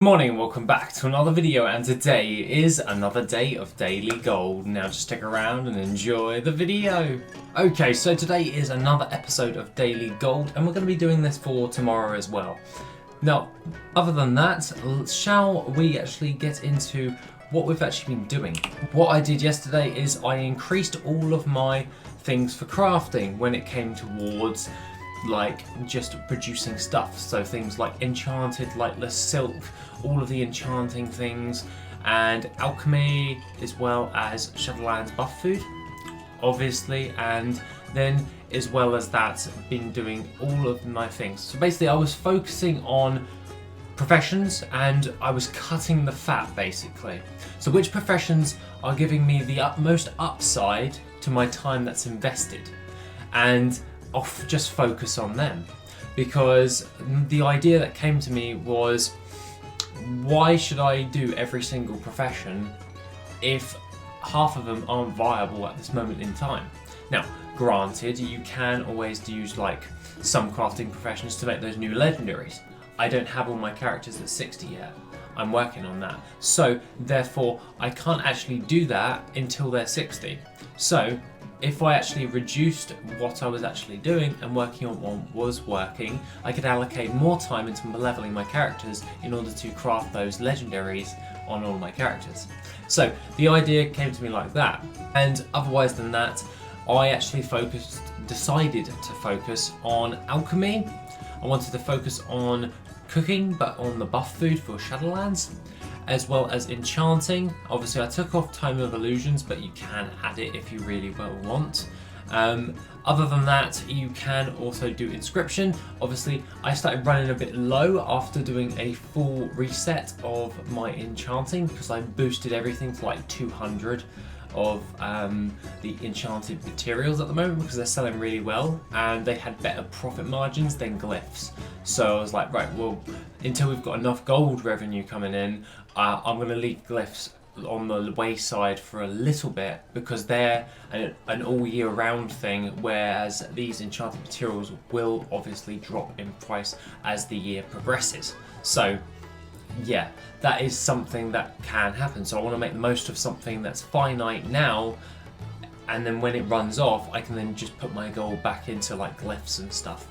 Good morning and welcome back to another video, and today is another day of daily gold. Now just stick around and enjoy the video. Okay, so today is another episode of daily gold and we're going to be doing this for tomorrow as well. Now, other than that, shall we actually get into what we've actually been doing? What I did yesterday is I increased all of my things for crafting when it came towards like just producing stuff. So things like enchanted lightless silk, all of the enchanting things, and alchemy, as well as Shadowlands buff food, obviously, and then as well as that, been doing all of my things. So basically I was focusing on professions and I was cutting the fat basically. So which professions are giving me the utmost upside to my time that's invested, and I'll just focus on them. Because the idea that came to me was, why should I do every single profession if half of them aren't viable at this moment in time? Now, granted, you can always use like some crafting professions to make those new legendaries. I don't have all my characters at 60 yet. I'm working on that. So therefore, I can't actually do that until they're 60. So if I actually reduced what I was actually doing and working on what was working, I could allocate more time into leveling my characters in order to craft those legendaries on all my characters. So the idea came to me like that, and otherwise than that, I actually decided to focus on alchemy. I wanted to focus on cooking, but on the buff food for Shadowlands, as well as enchanting. Obviously I took off Time of Illusions, but you can add it if you really well want. Other than that, you can also do inscription. Obviously I started running a bit low after doing a full reset of my enchanting, because I boosted everything to like 200 of the enchanted materials at the moment, because they're selling really well and they had better profit margins than glyphs. So I was like, right, well, until we've got enough gold revenue coming in, I'm going to leave glyphs on the wayside for a little bit, because they're an all year round thing, whereas these enchanted materials will obviously drop in price as the year progresses. So yeah, that is something that can happen. So I want to make the most of something that's finite now, and then when it runs off, I can then just put my gold back into like glyphs and stuff.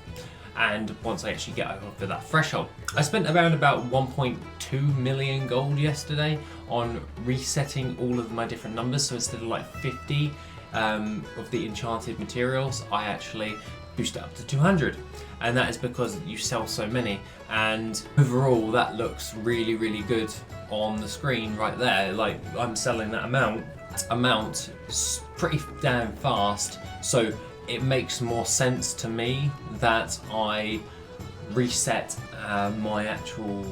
And once I actually get over that threshold, I spent around about 1.2 million gold yesterday on resetting all of my different numbers. So instead of like 50 of the enchanted materials, I actually boost it up to 200, and that is because you sell so many, and overall that looks really good on the screen right there. Like, I'm selling that amount pretty damn fast, so it makes more sense to me that I reset my actual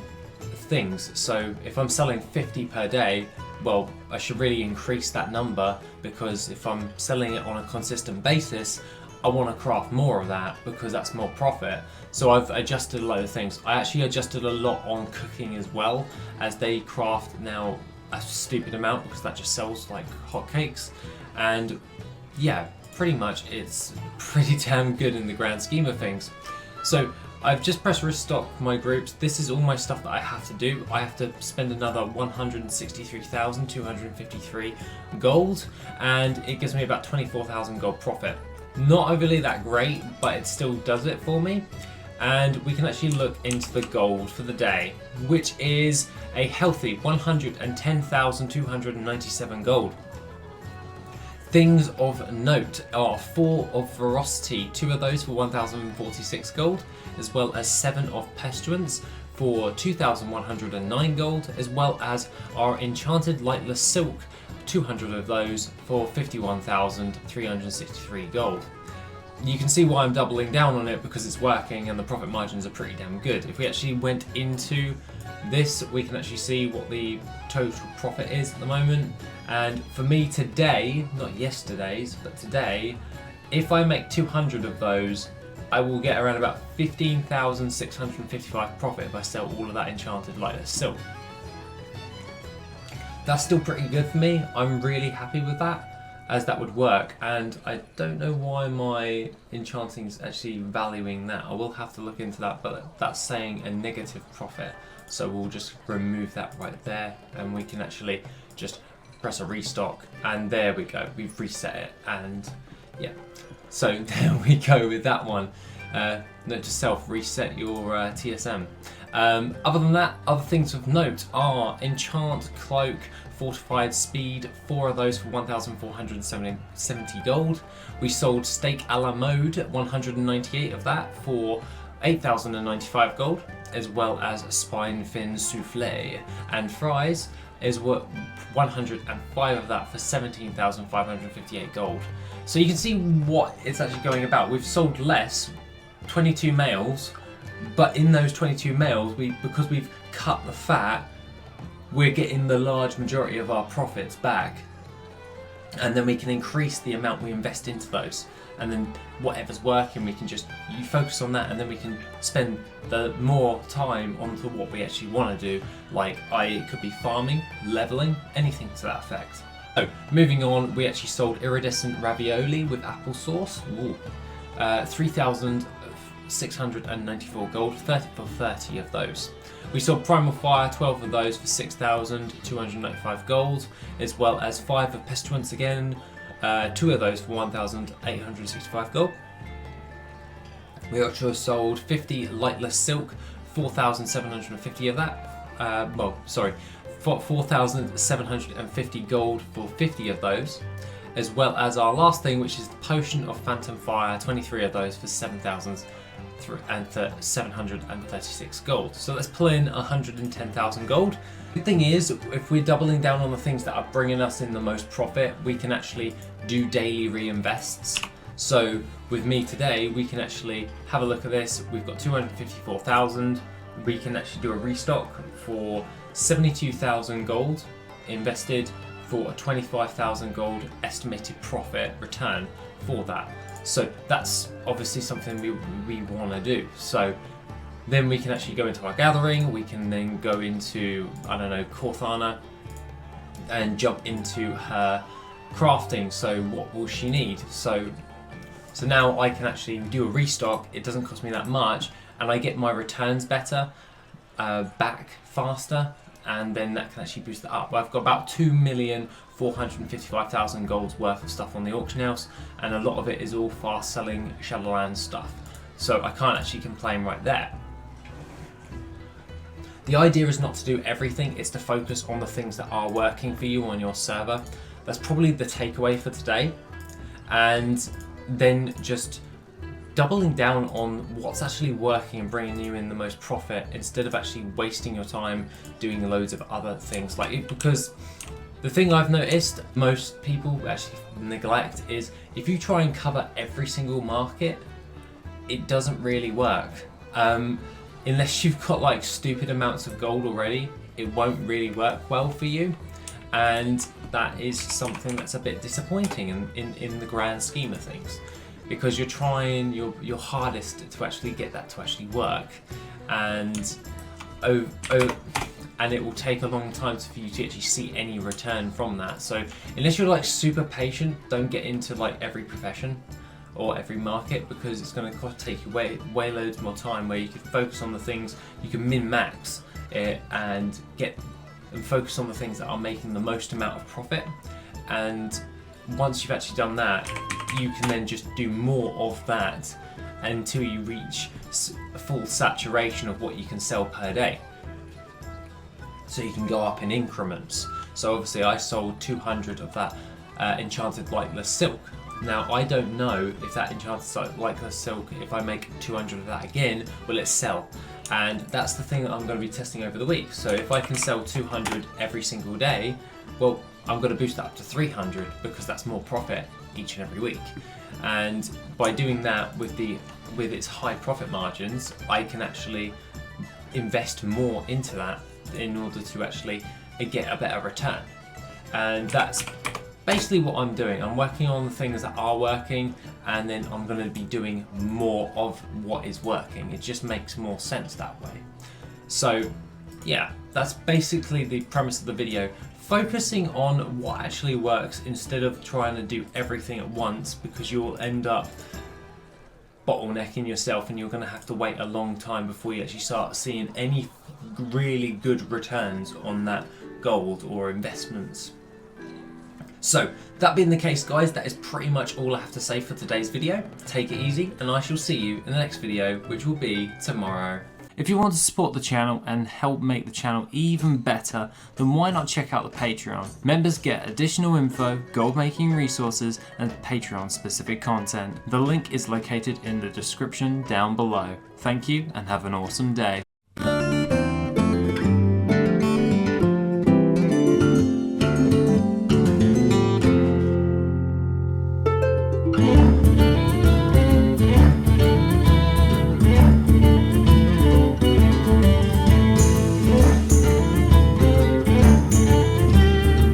things. So if I'm selling 50 per day, well, I should really increase that number, because if I'm selling it on a consistent basis, I want to craft more of that, because that's more profit. So I've adjusted a load of things. I actually adjusted a lot on cooking as well, as they craft now a stupid amount, because that just sells like hotcakes. And yeah, pretty much it's pretty damn good in the grand scheme of things. So I've just pressed restock my groups. This is all my stuff that I have to do. I have to spend another 163,253 gold, and it gives me about 24,000 gold profit. Not overly that great, but it still does it for me. And we can actually look into the gold for the day, which is a healthy 110,297 gold. Things of note are 4 of Ferocity, 2 of those for 1,046 gold, as well as 7 of Pestilence for 2,109 gold, as well as our Enchanted Lightless Silk, 200 of those for 51,363 gold. You can see why I'm doubling down on it, because it's working and the profit margins are pretty damn good. If we actually went into this, we can actually see what the total profit is at the moment. And for me today, not yesterday's, but today, if I make 200 of those, I will get around about 15,655 profit if I sell all of that Enchanted Lightless Silk. That's still pretty good for me. I'm really happy with that, as that would work, and I don't know why my enchanting is actually valuing that. I will have to look into that, but that's saying a negative profit So we'll just remove that right there, and we can actually just press a restock, and there we go, we've reset it. And yeah, so there we go with that one. Note to self, reset your TSM. Other than that, other things of note are Enchant Cloak, Fortified Speed, 4 of those for 1,470 gold. We sold Steak a la Mode, 198 of that for 8,095 gold, as well as Spine Fin Soufflé and Fries is what 105 of that for 17,558 gold. So you can see what it's actually going about. We've sold less, 22 males, but in those 22 males, because we've cut the fat, we're getting the large majority of our profits back, and then we can increase the amount we invest into those, and then whatever's working, we can you focus on that, and then we can spend the more time onto what we actually want to do, like it could be farming, leveling, anything to that effect. So moving on, we actually sold iridescent ravioli with applesauce. 3,694 gold, 30 for 30 of those. We sold Primal Fire, 12 of those for 6,295 gold, as well as 5 of Pestilence again, 2 of those for 1,865 gold. We also sold 50 Lightless Silk, 4,750 of that. 4,750 gold for 50 of those. As well as our last thing, which is the Potion of Phantom Fire, 23 of those for 736 gold. So let's pull in 110,000 gold. The thing is, if we're doubling down on the things that are bringing us in the most profit, we can actually do daily reinvests. So with me today, we can actually have a look at this. We've got 254,000. We can actually do a restock for 72,000 gold invested for a 25,000 gold estimated profit return for that. So that's obviously something we want to do. So then we can actually go into our gathering, we can then go into, I don't know, Corthana, and jump into her crafting. So what will she need? So now I can actually do a restock, it doesn't cost me that much, and I get my returns better, back faster, and then that can actually boost it up. I've got about 2,455,000 gold's worth of stuff on the auction house, and a lot of it is all fast selling Shadowlands stuff. So I can't actually complain right there. The idea is not to do everything, it's to focus on the things that are working for you on your server. That's probably the takeaway for today. And then just doubling down on what's actually working and bringing you in the most profit, instead of actually wasting your time doing loads of other things. Because the thing I've noticed most people actually neglect is, if you try and cover every single market, it doesn't really work. Unless you've got like stupid amounts of gold already, it won't really work well for you. And that is something that's a bit disappointing in the grand scheme of things, because you're trying your hardest to actually get that to actually work, and it will take a long time for you to actually see any return from that. So unless you're like super patient, don't get into like every profession or every market, because it's going to take you way loads more time, where you can focus on the things you can min-max it and focus on the things that are making the most amount of profit. And once you've actually done that, you can then just do more of that until you reach full saturation of what you can sell per day. So you can go up in increments. So obviously I sold 200 of that enchanted lightless silk. Now I don't know if that enchanted lightless silk, if I make 200 of that again, will it sell? And that's the thing that I'm going to be testing over the week. So if I can sell 200 every single day, well, I'm going to boost that up to 300, because that's more profit each and every week. And by doing that with its high profit margins, I can actually invest more into that in order to actually get a better return. And that's basically what I'm doing. I'm working on the things that are working, and then I'm going to be doing more of what is working. It just makes more sense that way. So yeah, that's basically the premise of the video. Focusing on what actually works instead of trying to do everything at once, because you'll end up bottlenecking yourself and you're going to have to wait a long time before you actually start seeing any really good returns on that gold or investments. So, that being the case, guys, that is pretty much all I have to say for today's video. Take it easy, and I shall see you in the next video, which will be tomorrow. If you want to support the channel and help make the channel even better, then why not check out the Patreon? Members get additional info, gold making resources, and Patreon specific content. The link is located in the description down below. Thank you, and have an awesome day.